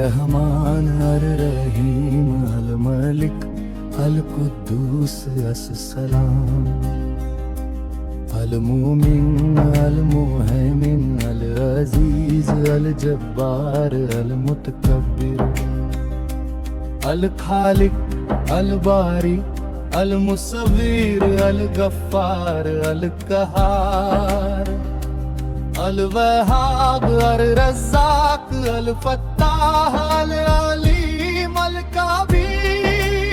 रहमान अर रहीम अल मलिक अल कुद्दूस अस्सलाम अल मुमिन अल मुहैमिन अल अजीज अल जब्बार अल मुतकब्बिर अल खालिक अल बारी अल मुसव्विर अल गफ्फार अल कहार अल वहाब अल रज़्ज़ाक अल Fattah al Aleem अल काबीद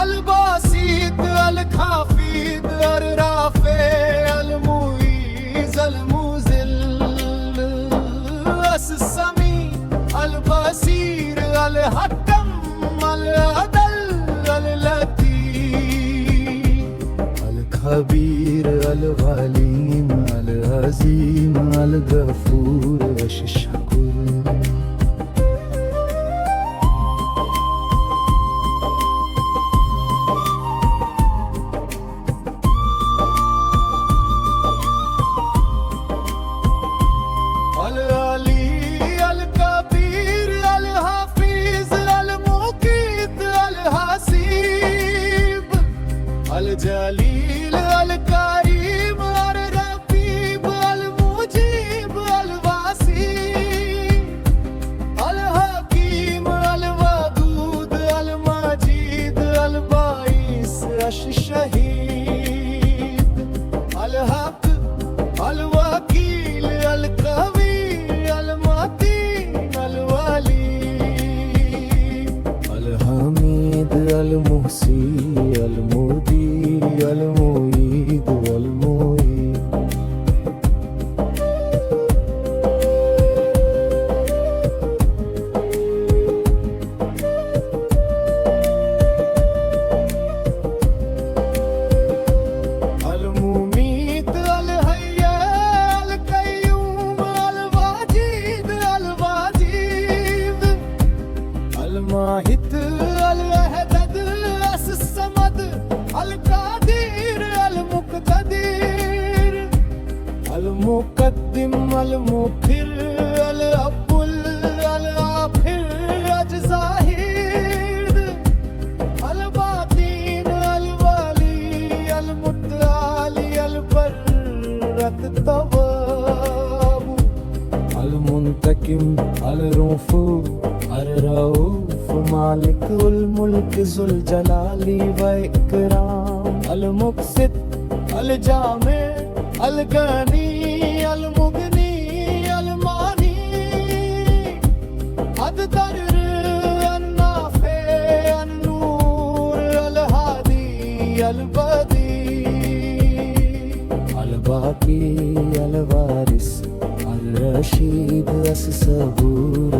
अल बासीत अल खाफीद अल राफ़े अल मुईज़ अल मुज़िल अस समी अल बसीर अल हकम अल अदल अल लतीफ़ अल खबीर अल गलीम अल अज़ीम अल गफूर अश शकूर अल अली अल कबीर अल हाफिज अल मुकीत अल हसीब अल जलील अल करीम अल रकीब अल मुजीब अल वासी अल हकीम अल वदूद अल मजीद अल बाइस अश शहीद अल हक अल वकील अल कवी अल मतीन अल वली अल हमीद अल मुहसी अल मुदी अल मुईद अल मुईद अल मुमीत अल हय्य अल कय्यूम अल वाजीद अल वाजीद अल माहित अल अहदद अस समद अल कादिर अल मुक़तदिर अल मुक़द्दिम अल मुखिर अल अव्वल अल आखिर अज ज़ाहिर अल बातिन अल वली अल मुतआली अल बर्रत तवाब अल मुंतकिम अल रूफ़ अल रऊफ़ मालिक उल मुल्क ज़ुल जलाली व इकराम अल मुक़सित अल जामे अल गनी अल मुगनी अल मानी अद दर अन नाफ़े अन नूर अल हादी अल बदी अल बाकी अल वारिस अल रशीद अस सबूर